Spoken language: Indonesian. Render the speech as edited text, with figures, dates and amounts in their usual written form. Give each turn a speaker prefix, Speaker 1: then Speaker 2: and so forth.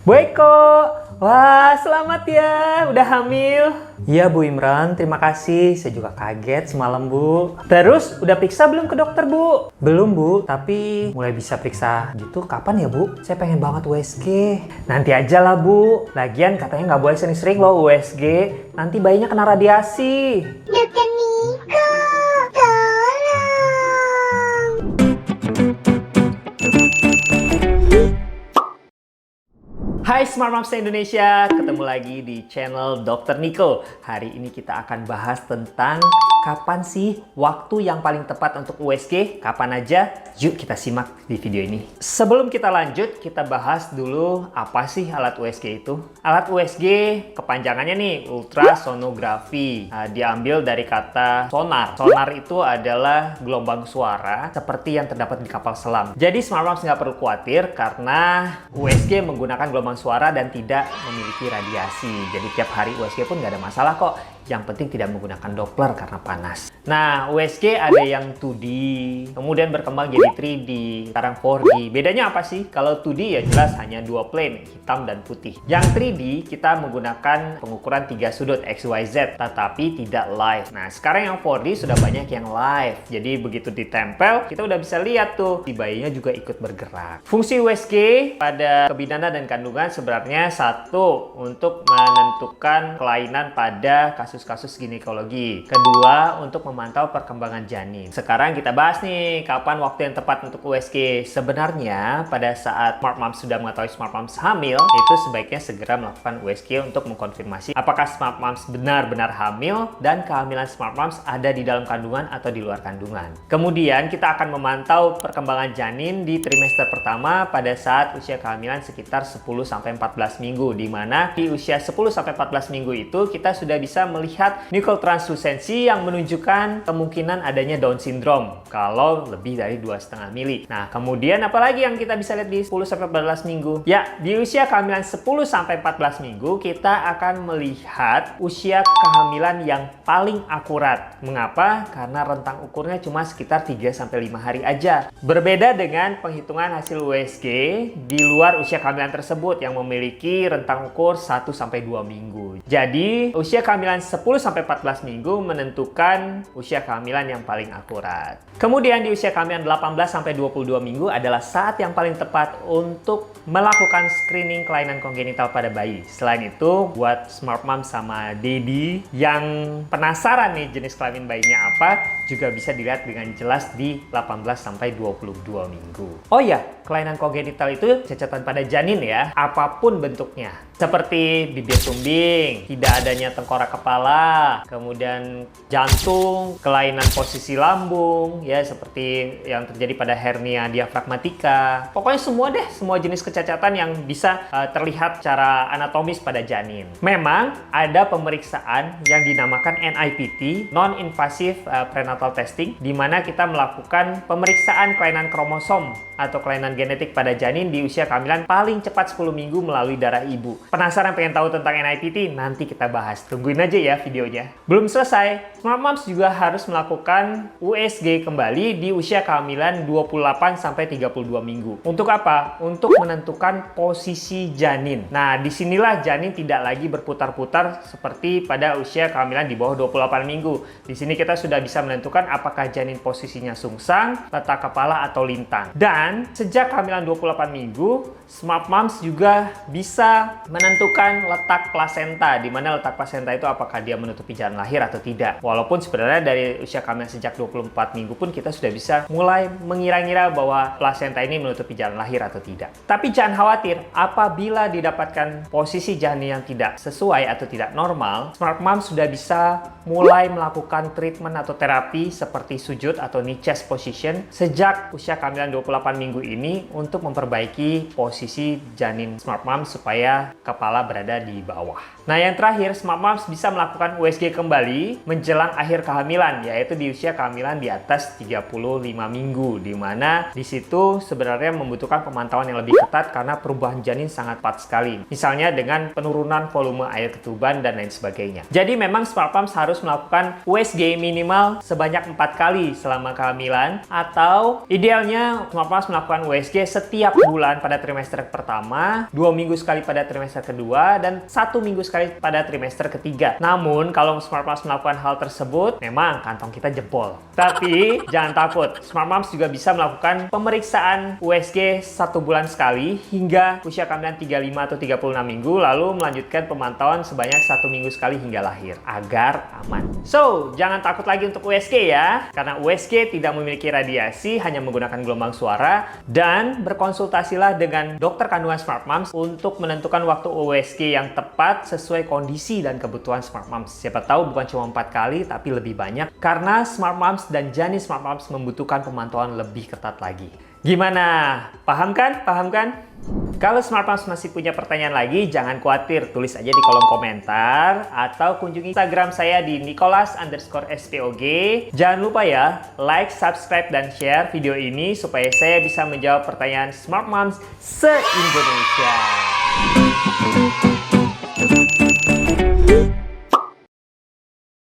Speaker 1: Bu Eko, wah selamat ya, udah hamil. Iya Bu Imran, terima kasih. Saya juga kaget semalam Bu. Terus udah periksa belum ke dokter Bu? Belum Bu, tapi mulai bisa periksa gitu kapan ya Bu? Saya pengen banget USG. Nanti aja lah Bu. Lagian katanya nggak boleh sering-sering loh USG. Nanti bayinya kena radiasi.
Speaker 2: Dokter Niko, tolong.
Speaker 1: Hai Smart Moms Indonesia, ketemu lagi di channel Dr. Niko. Hari ini kita akan bahas tentang kapan sih waktu yang paling tepat untuk USG, kapan aja. Yuk kita simak di video ini. Sebelum kita lanjut, kita bahas dulu apa sih alat USG itu. Alat USG kepanjangannya nih ultrasonografi. Nah, diambil dari kata sonar. Sonar itu adalah gelombang suara seperti yang terdapat di kapal selam. Jadi Smart Moms nggak perlu khawatir karena USG menggunakan gelombang suara dan tidak memiliki radiasi. Jadi tiap hari USG pun nggak ada masalah kok. Yang penting tidak menggunakan Doppler karena panas. Nah, USG ada yang 2D, kemudian berkembang jadi 3D, sekarang 4D. Bedanya apa sih? Kalau 2D ya jelas hanya dua plane, hitam dan putih. Yang 3D kita menggunakan pengukuran 3 sudut XYZ, tetapi tidak live. Nah, sekarang yang 4D sudah banyak yang live. Jadi begitu ditempel, kita udah bisa lihat tuh, si bayinya juga ikut bergerak. Fungsi USG pada kebidanan dan kandungan sebenarnya satu, untuk menentukan kelainan pada kasus-kasus ginekologi. Kedua, untuk memantau perkembangan janin. Sekarang kita bahas nih, kapan waktu yang tepat untuk USG. Sebenarnya, pada saat Smart Moms sudah mengetahui Smart Moms hamil, itu sebaiknya segera melakukan USG untuk mengkonfirmasi apakah Smart Moms benar-benar hamil dan kehamilan Smart Moms ada di dalam kandungan atau di luar kandungan. Kemudian, kita akan memantau perkembangan janin di trimester pertama pada saat usia kehamilan sekitar 10-14 minggu, di mana di usia 10-14 minggu itu kita sudah bisa melihat nucleotranslucensi yang menunjukkan kemungkinan adanya Down syndrome kalau lebih dari 2,5 mili. Nah, kemudian apalagi yang kita bisa lihat di 10-14 minggu? Ya, di usia kehamilan 10-14 minggu kita akan melihat usia kehamilan yang paling akurat. Mengapa? Karena rentang ukurnya cuma sekitar 3-5 hari aja. Berbeda dengan penghitungan hasil USG di luar usia kehamilan tersebut yang memiliki rentang ukur 1-2 minggu. Jadi, usia kehamilan 10-14 minggu menentukan usia kehamilan yang paling akurat. Kemudian di usia kehamilan 18-22 minggu adalah saat yang paling tepat untuk melakukan screening kelainan kongenital pada bayi. Selain itu, buat Smart Mom sama Daddy yang penasaran nih jenis kelamin bayinya apa, juga bisa dilihat dengan jelas di 18-22 minggu. Oh ya, kelainan kongenital itu cacatan pada janin ya, apapun bentuknya. Seperti bibir sumbing, tidak adanya tengkorak kepala, kemudian jantung, kelainan posisi lambung, ya seperti yang terjadi pada hernia diafragmatika. Pokoknya semua deh, semua jenis kecacatan yang bisa terlihat secara anatomis pada janin. Memang ada pemeriksaan yang dinamakan NIPT, Non-Invasive Prenatal Testing, di mana kita melakukan pemeriksaan kelainan kromosom atau kelainan genetik pada janin di usia kehamilan paling cepat 10 minggu melalui darah ibu. Penasaran pengen tahu tentang NIPT? Nanti kita bahas. Tungguin aja ya videonya. Belum selesai, Smart Moms juga harus melakukan USG kembali di usia kehamilan 28-32 minggu. Untuk apa? Untuk menentukan posisi janin. Nah, disinilah janin tidak lagi berputar-putar seperti pada usia kehamilan di bawah 28 minggu. Di sini kita sudah bisa menentukan apakah janin posisinya sungsang, letak kepala, atau lintang. Dan sejak kehamilan 28 minggu, Smart Moms juga bisa menentukan letak plasenta, di mana letak plasenta itu apakah dia menutupi jalan lahir atau tidak. Walaupun sebenarnya dari usia kehamilan sejak 24 minggu pun kita sudah bisa mulai mengira-ngira bahwa plasenta ini menutupi jalan lahir atau tidak. Tapi jangan khawatir, apabila didapatkan posisi janin yang tidak sesuai atau tidak normal, Smart Moms sudah bisa mulai melakukan treatment atau terapi seperti sujud atau knee chest position sejak usia kehamilan 28 minggu ini untuk memperbaiki posisi janin Smart Moms supaya kepala berada di bawah. Nah, yang terakhir, Smart Moms bisa melakukan USG kembali menjelang akhir kehamilan, yaitu di usia kehamilan di atas 35 minggu, di mana di situ sebenarnya membutuhkan pemantauan yang lebih ketat karena perubahan janin sangat cepat sekali. Misalnya dengan penurunan volume air ketuban dan lain sebagainya. Jadi memang Smart Moms harus melakukan USG minimal sebanyak 4 kali selama kehamilan, atau idealnya Smart Moms melakukan USG USG setiap bulan pada trimester pertama, 2 minggu sekali pada trimester kedua, dan 1 minggu sekali pada trimester ketiga. Namun, kalau Smart Moms melakukan hal tersebut, memang kantong kita jebol. Tapi, jangan takut. Smart Moms juga bisa melakukan pemeriksaan USG 1 bulan sekali hingga usia kehamilan 35 atau 36 minggu, lalu melanjutkan pemantauan sebanyak 1 minggu sekali hingga lahir, agar aman. So, jangan takut lagi untuk USG ya, karena USG tidak memiliki radiasi, hanya menggunakan gelombang suara, dan berkonsultasilah dengan dokter kandungan Smart Moms untuk menentukan waktu USG yang tepat sesuai kondisi dan kebutuhan Smart Moms. Siapa tahu bukan cuma 4 kali, tapi lebih banyak, karena Smart Moms dan janin Smart Moms membutuhkan pemantauan lebih ketat lagi. Gimana? Paham kan? Paham kan? Kalau Smart Moms masih punya pertanyaan lagi, jangan khawatir, tulis aja di kolom komentar atau kunjungi Instagram saya di Nicholas_SPOG. Jangan lupa ya, like, subscribe, dan share video ini supaya saya bisa menjawab pertanyaan Smart Moms se-Indonesia.